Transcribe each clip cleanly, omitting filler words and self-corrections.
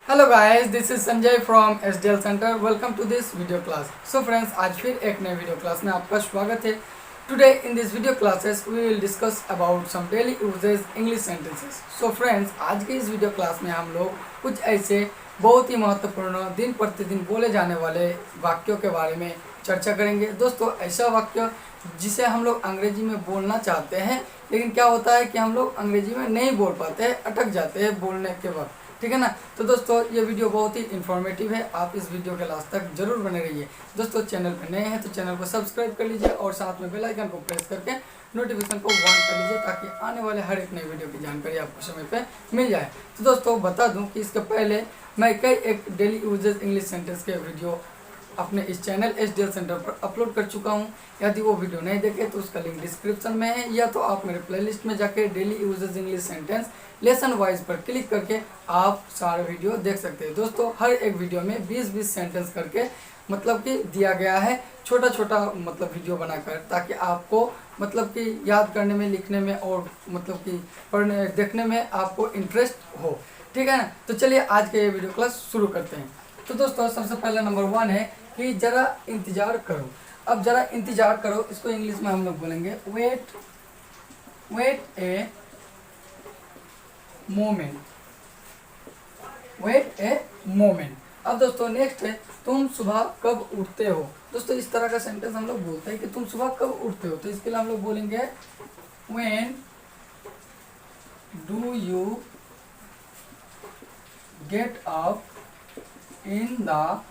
Hello guys, this is Sanjay from SDL centre. Welcome to this video class. So friends, आज फिर एक नए video class में आपका स्वागत है। Today in this video classes we will discuss about some daily uses English sentences. So friends, आज के इस वीडियो क्लास में हम लोग कुछ ऐसे बहुत ही महत्वपूर्ण दिन प्रतिदिन बोले जाने वाले वाक्यों के बारे में चर्चा करेंगे। दोस्तों, ऐसा वाक्य जिसे हम लोग अंग्रेजी में बोलना चाहते हैं, लेकिन क्या होता है कि हम लोग अंग्रेजी में नहीं बोल पाते हैं, अटक जाते हैं बोलने के वक्त। ठीक है ना। तो दोस्तों, ये वीडियो बहुत ही इन्फॉर्मेटिव है, आप इस वीडियो के लास्ट तक जरूर बने रहिए। दोस्तों, चैनल पर नए हैं तो चैनल को सब्सक्राइब कर लीजिए और साथ में बेल आइकन को प्रेस करके नोटिफिकेशन को ऑन कर लीजिए, ताकि आने वाले हर एक नए वीडियो की जानकारी आपको समय पे मिल जाए। तो दोस्तों, बता दूं कि इसके पहले मैं कई एक डेली यूजेस इंग्लिश सेंटेंस के वीडियो अपने इस चैनल एसडीएल सेंटर पर अपलोड कर चुका हूं। यदि वो वीडियो नहीं देखे तो उसका लिंक डिस्क्रिप्शन में है, या तो आप मेरे प्लेलिस्ट में जाके daily uses English sentence lesson wise पर क्लिक करके आप सारे वीडियो देख सकते हैं। दोस्तों, हर एक वीडियो में 20-20 सेंटेंस करके मतलब कि दिया गया है, छोटा छोटा मतलब वीडियो बनाकर, ताकि आपको मतलब कि याद करने में, लिखने में और मतलब कि पढ़ने देखने में आपको इंटरेस्ट हो। ठीक है ना। तो चलिए आज के ये वीडियो क्लास शुरू करते हैं। तो दोस्तों, सबसे पहला नंबर 1 है कि जरा इंतजार करो। अब जरा इंतजार करो, इसको इंग्लिश में हम लोग बोलेंगे wait a moment. Wait a moment. अब दोस्तों, नेक्स्ट है तुम सुबह कब उठते हो। दोस्तों, इस तरह का सेंटेंस हम लोग बोलते हैं कि तुम सुबह कब उठते हो, तो इसके लिए हम लोग बोलेंगे when do you get up in the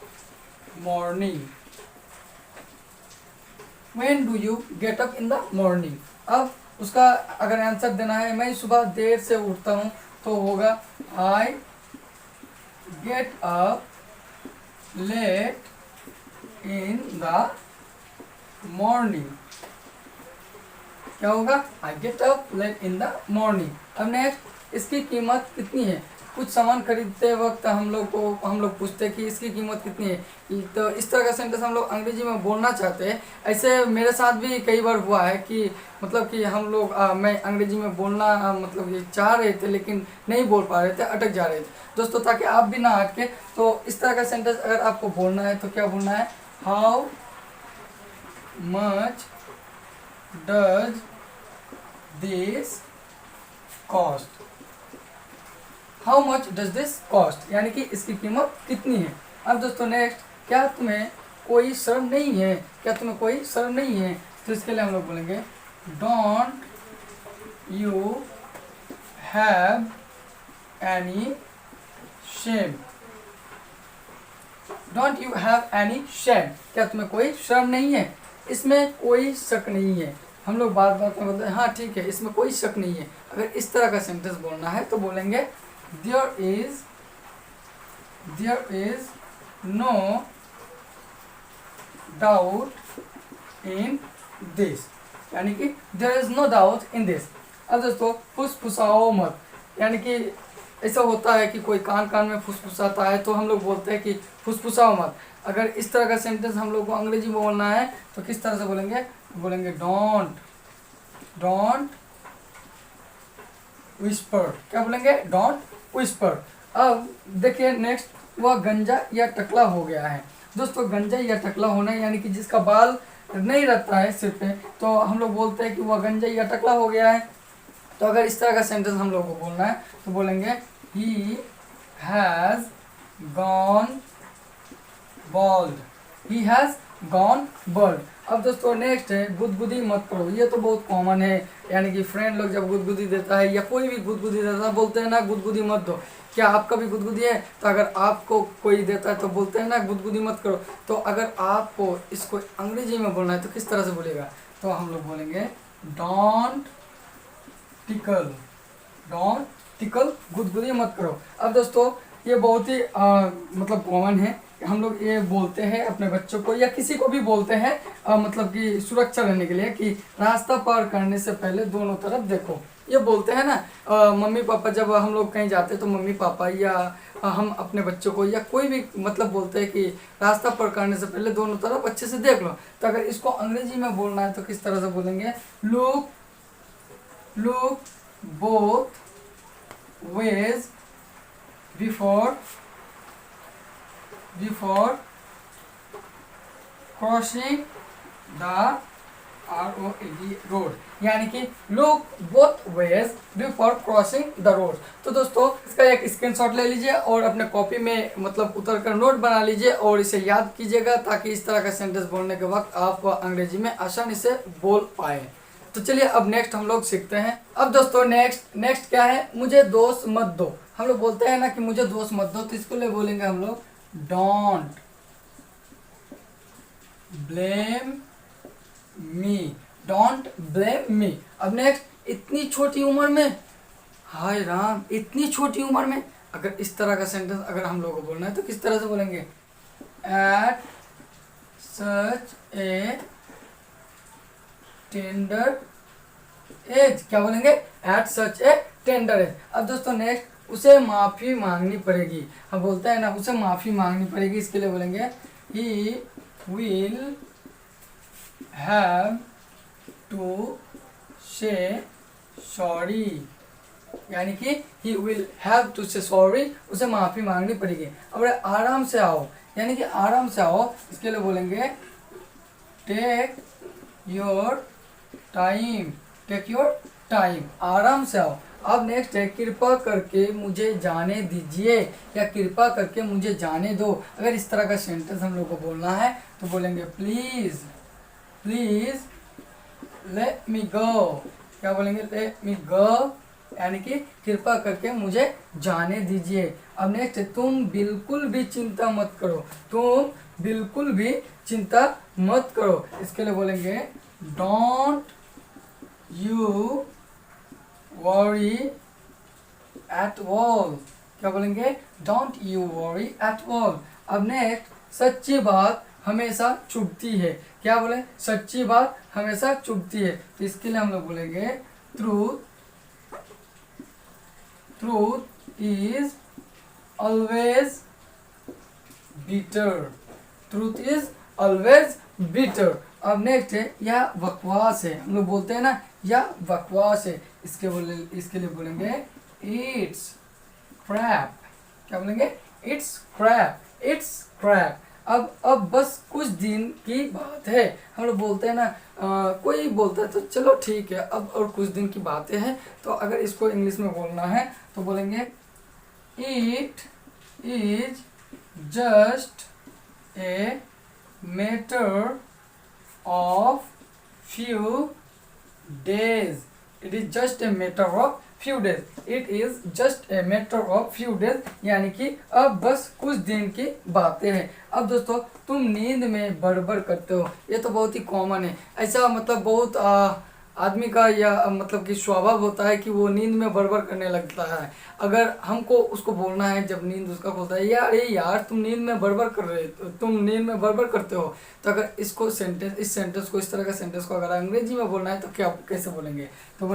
morning. When do you get up in the morning. अब उसका अगर आंसर देना है, मैं सुबह देर से उठता हूँ, तो होगा I get up late in the morning. क्या होगा? I get up late in the morning. अब नेक्स्ट, इसकी कीमत कितनी है। कुछ सामान खरीदते वक्त हम लोग पूछते हैं कि इसकी कीमत कितनी है, तो इस तरह का सेंटेंस हम लोग अंग्रेजी में बोलना चाहते हैं। ऐसे मेरे साथ भी कई बार हुआ है कि मतलब कि हम लोग मैं अंग्रेजी में बोलना मतलब ये चाह रहे थे, लेकिन नहीं बोल पा रहे थे, अटक जा रहे थे। दोस्तों, ताकि आप भी ना अटके, तो इस तरह का सेंटेंस अगर आपको बोलना है तो क्या बोलना है? How much does this cost. How much does this cost, यानी कि इसकी कीमत कितनी है। अब दोस्तों, नेक्स्ट, क्या तुम्हें कोई शर्म नहीं है। क्या तुम्हें कोई शर्म नहीं है, तो इसके लिए हम लोग बोलेंगे don't you have any shame. Don't you have any shame, क्या तुम्हें कोई शर्म नहीं है। इसमें कोई शक नहीं है। हम लोग बात बात में बोलते हैं हाँ ठीक है, इसमें कोई शक नहीं है। अगर इस तरह का सेंटेंस बोलना है तो बोलेंगे there is no doubt in this, यानी कि there is no doubt in this। अब दोस्तों, फुसफुसाओ मत, यानी कि ऐसा होता है कि कोई कान कान में फुसफुसाता है, तो हम लोग बोलते हैं कि फुसफुसाओ मत। अगर इस तरह का सेंटेंस हम लोग को अंग्रेजी में बोलना है तो किस तरह से बोलेंगे डोंट विस्पर। क्या बोलेंगे? Don't whisper. अब देखिए नेक्स्ट, वह गंजा या टकला हो गया है। दोस्तों, गंजा या टकला होना यानी कि जिसका बाल नहीं रहता है सिर पे, तो हम लोग बोलते हैं कि वह गंजा या टकला हो गया है। तो अगर इस तरह का सेंटेंस हम लोग को बोलना है तो बोलेंगे he has gone bald. He has gone bald. अब दोस्तों, नेक्स्ट है गुदगुदी मत करो। ये तो बहुत कॉमन है, यानी कि फ्रेंड लोग जब गुदगुदी देता है या कोई भी गुदगुदी देता है, बोलते हैं ना गुदगुदी मत दो। क्या आपका भी गुदगुदी है? तो अगर आपको कोई देता है तो बोलते हैं ना गुदगुदी मत करो। तो अगर आपको इसको अंग्रेजी में बोलना है तो किस तरह से बोलेगा? तो हम लोग बोलेंगे डोंट टिकल, गुदगुदी मत करो। अब दोस्तों, ये बहुत ही मतलब कॉमन है, हम लोग ये बोलते हैं अपने बच्चों को या किसी को भी बोलते हैं मतलब कि सुरक्षा रहने के लिए कि रास्ता पार करने से पहले दोनों तरफ देखो। ये बोलते हैं ना मम्मी पापा, जब हम लोग कहीं जाते हैं तो मम्मी पापा या हम अपने बच्चों को या कोई भी मतलब बोलते हैं कि रास्ता पार करने से पहले दोनों तरफ अच्छे से देख लो। तो अगर इसको अंग्रेजी में बोलना है तो किस तरह से बोलेंगे? Look both ways before before crossing the ROAD road, यानी कि look both ways before crossing the road. तो दोस्तों इसका एक स्क्रीनशॉट ले लीजिए और अपने कॉपी में मतलब उतर कर नोट बना लीजिए और इसे याद कीजिएगा, ताकि इस तरह का सेंटेंस बोलने के वक्त आप अंग्रेजी में आसानी से बोल पाए। तो चलिए अब नेक्स्ट हम लोग सीखते हैं। अब दोस्तों नेक्स्ट क्या है, मुझे दोष मत दो। हम लोग बोलते हैं ना कि मुझे दोष मत दो, तो इसको लिए बोलेंगे हम लोग don't blame me, don't blame me. अब नेक्स्ट, इतनी छोटी उम्र में, हाय राम, इतनी छोटी उम्र में, अगर इस तरह का सेंटेंस अगर हम लोगों को बोलना है तो किस तरह से बोलेंगे, at such A tender as. क्या बोलेंगे, at such A tender as. अब दोस्तों नेक्स्ट, उसे माफी मांगनी पड़ेगी। हम बोलते हैं ना उसे माफी मांगनी पड़ेगी, इसके लिए बोलेंगे ही विल हैव टू से सॉरी, यानी कि ही विल हैव टू से सॉरी, उसे माफी मांगनी पड़ेगी। अब आराम से आओ, यानी कि आराम से आओ, इसके लिए बोलेंगे take your time, take your time, आराम से आओ। अब नेक्स्ट है, कृपा करके मुझे जाने दीजिए या कृपा करके मुझे जाने दो। अगर इस तरह का सेंटेंस हम लोग को बोलना है तो बोलेंगे प्लीज लेट मी गो। क्या बोलेंगे, लेट मी गो, यानी कि कृपा करके मुझे जाने दीजिए। अब नेक्स्ट है, तुम बिल्कुल भी चिंता मत करो, तुम बिल्कुल भी चिंता मत करो। इसके लिए बोलेंगे don't you worry at all. क्या बोलेंगे, don't you worry at all. अब नेक्स्ट, सच्ची बात हमेशा चुभती है। क्या बोले, सच्ची बात हमेशा चुभती है। तो इसके लिए हम लोग बोलेंगे truth is always bitter, truth is always bitter. अब नेक्स्ट है, यह बकवास है। हम लोग बोलते हैं ना यह बकवास है, इसके लिए बोलेंगे इट्स क्रैप। क्या बोलेंगे, इट्स क्रैप, इट्स क्रैप। अब बस कुछ दिन की बात है। हम लोग बोलते हैं ना कोई बोलता है तो चलो ठीक है, अब और कुछ दिन की बातें हैं, तो अगर इसको इंग्लिश में बोलना है तो बोलेंगे it is just a matter of few days, it is just a matter of few days, it is just a matter of few days, यानी कि अब बस कुछ दिन की बातें हैं। अब दोस्तों, तुम नींद में बड़बड़ करते हो, ये तो बहुत ही कॉमन है। ऐसा मतलब बहुत आदमी का या मतलब कि स्वभाव होता है कि वो नींद में बड़बड़ करने लगता है। अगर हमको उसको बोलना है जब नींद उसका बोलता है यार अरे यार तुम नींद में बड़बड़ कर रहे हो, तुम नींद में बड़बड़ करते हो, तो अगर इसको इस सेंटेंस को, इस तरह का सेंटेंस को अगर अंग्रेजी में बोलना है तो क्या कैसे बोलेंगे, तो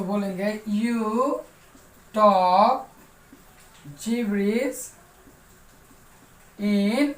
बोलेंगे you talk gibberish in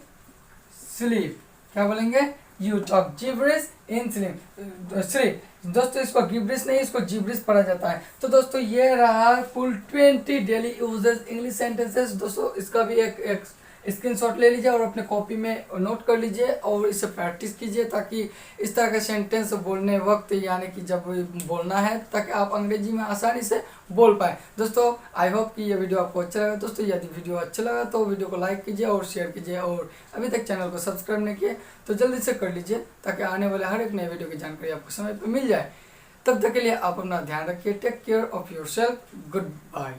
sleep. क्या बोलेंगे, you talk gibberish in sleep. दोस्तों इसको गिब्रिश नहीं, इसको जिब्रिश पढ़ा जाता है। तो दोस्तों ये रहा कुल 20 डेली यूजेस इंग्लिश सेंटेंसेस। दोस्तों इसका भी एक स्क्रीनशॉट ले लीजिए और अपने कॉपी में नोट कर लीजिए और इसे प्रैक्टिस कीजिए, ताकि इस तरह का सेंटेंस बोलने वक्त यानी कि जब बोलना है ताकि आप अंग्रेजी में आसानी से बोल पाए। दोस्तों आई होप कि ये वीडियो आपको अच्छा लगा। दोस्तों यदि वीडियो अच्छा लगा तो वीडियो को लाइक कीजिए और शेयर कीजिए, और अभी तक चैनल को सब्सक्राइब नहीं किए तो जल्दी से कर लीजिए, ताकि आने वाले हर एक नए वीडियो की जानकारी आपको समय पर मिल जाए। तब तक के लिए आप अपना ध्यान रखिए। Take care of yourself. Good bye.